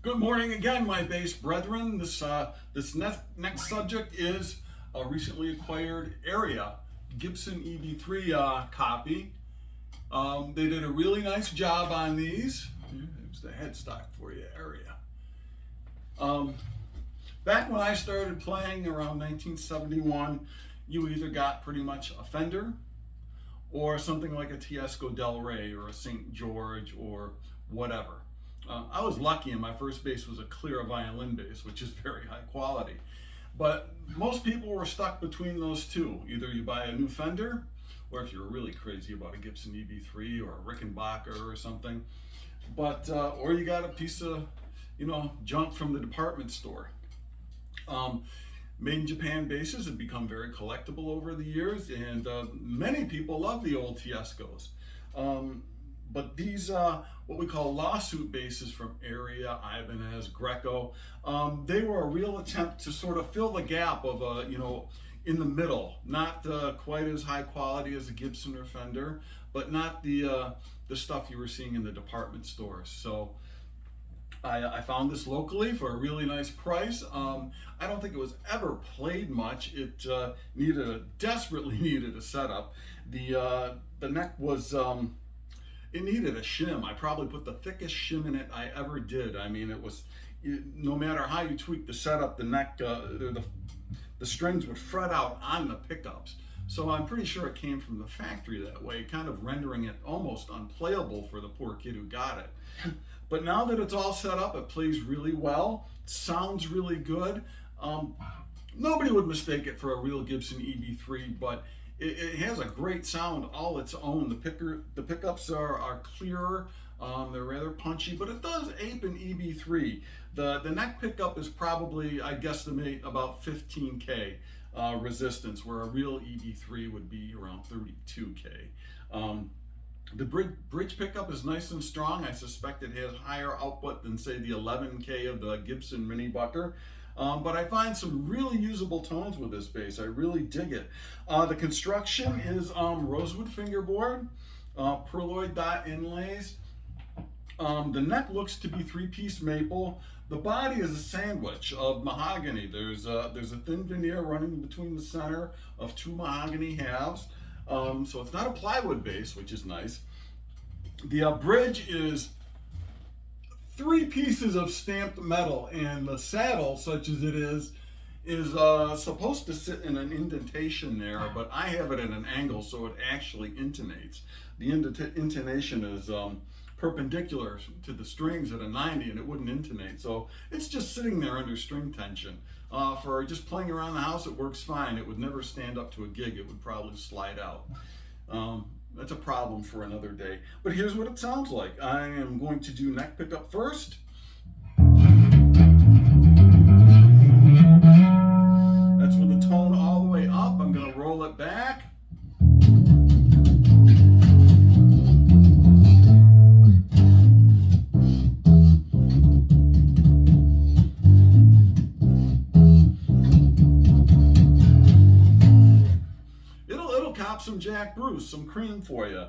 Good morning again, my bass brethren. This next subject is a recently acquired Area Gibson EB3 copy. They did a really nice job on these. Here's the headstock for you, Area. Back when I started playing around 1971, you either got pretty much a Fender or something like a Teisco Del Rey or a St. George or whatever. I was lucky, and my first bass was a clear violin bass, which is very high quality. But most people were stuck between those two. Either you buy a new Fender, or if you're really crazy about a Gibson EB3 or a Rickenbacker or something, or you got a piece of, junk from the department store. Made in Japan basses have become very collectible over the years, and many people love the old Teiscos. But these, what we call lawsuit basses from Area, Ibanez, Greco, they were a real attempt to sort of fill the gap of, in the middle. Not quite as high quality as a Gibson or Fender, but not the stuff you were seeing in the department stores. So I found this locally for a really nice price. I don't think it was ever played much. It desperately needed a setup. The neck was, it needed a shim. I probably put the thickest shim in it I ever did. I mean, no matter how you tweak the setup, the neck, the strings would fret out on the pickups. So I'm pretty sure it came from the factory that way, kind of rendering it almost unplayable for the poor kid who got it. But now that it's all set up, it plays really well, sounds really good. Nobody would mistake it for a real Gibson EB3, but it has a great sound all its own. The pickups are clearer, they're rather punchy, but it does ape an EB3. The neck pickup is probably, I guesstimate, about 15K resistance, where a real EB3 would be around 32K. The bridge pickup is nice and strong. I suspect it has higher output than, say, the 11K of the Gibson Mini Bucker. But I find some really usable tones with this bass. I really dig it. The construction is rosewood fingerboard, perloid dot inlays. The neck looks to be three-piece maple. The body is a sandwich of mahogany. There's a thin veneer running between the center of two mahogany halves. So it's not a plywood bass, which is nice. The bridge is three pieces of stamped metal, and the saddle, such as it is supposed to sit in an indentation there, but I have it at an angle so it actually intonates. The intonation is perpendicular to the strings at a 90, and it wouldn't intonate, so it's just sitting there under string tension. For just playing around the house, it works fine. It would never stand up to a gig. It would probably slide out. That's a problem for another day. But here's what it sounds like. I am going to do neck pickup first. That's with the tone all the way up. I'm going to roll it back. Some Jack Bruce, some cream for you.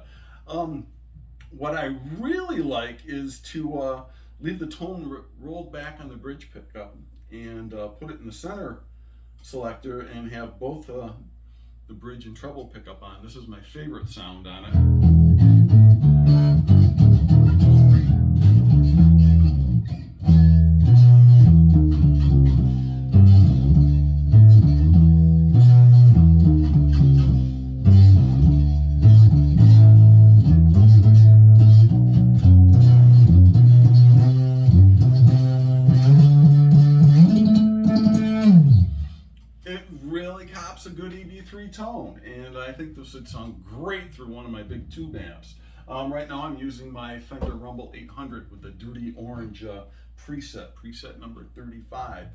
What I really like is to leave the tone rolled back on the bridge pickup and put it in the center selector and have both the bridge and treble pickup on. This is my favorite sound on it. A good EB3 tone, and I think this would sound great through one of my big tube amps. Right now I'm using my Fender Rumble 800 with the Dirty Orange preset number 35.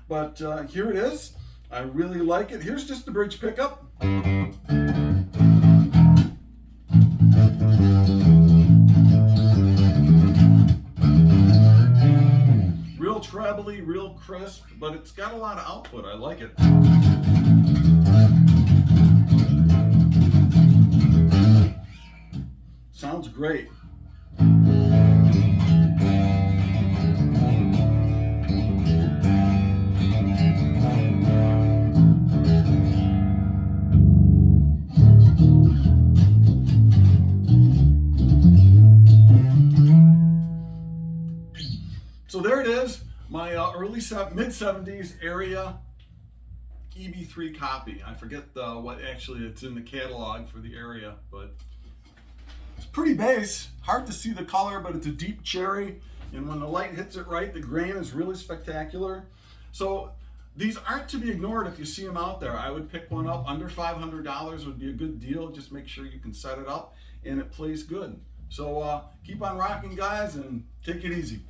But here it is. I really like it. Here's just the bridge pickup. Real trebly, real crisp, but it's got a lot of output. I like it. Sounds great. mid 70s area EB3 copy. I forget what actually it's in the catalog for the area, but it's pretty base. Hard to see the color, but it's a deep cherry. And when the light hits it right, the grain is really spectacular. So these aren't to be ignored if you see them out there. I would pick one up. Under $500 would be a good deal. Just make sure you can set it up and it plays good. So keep on rocking, guys, and take it easy.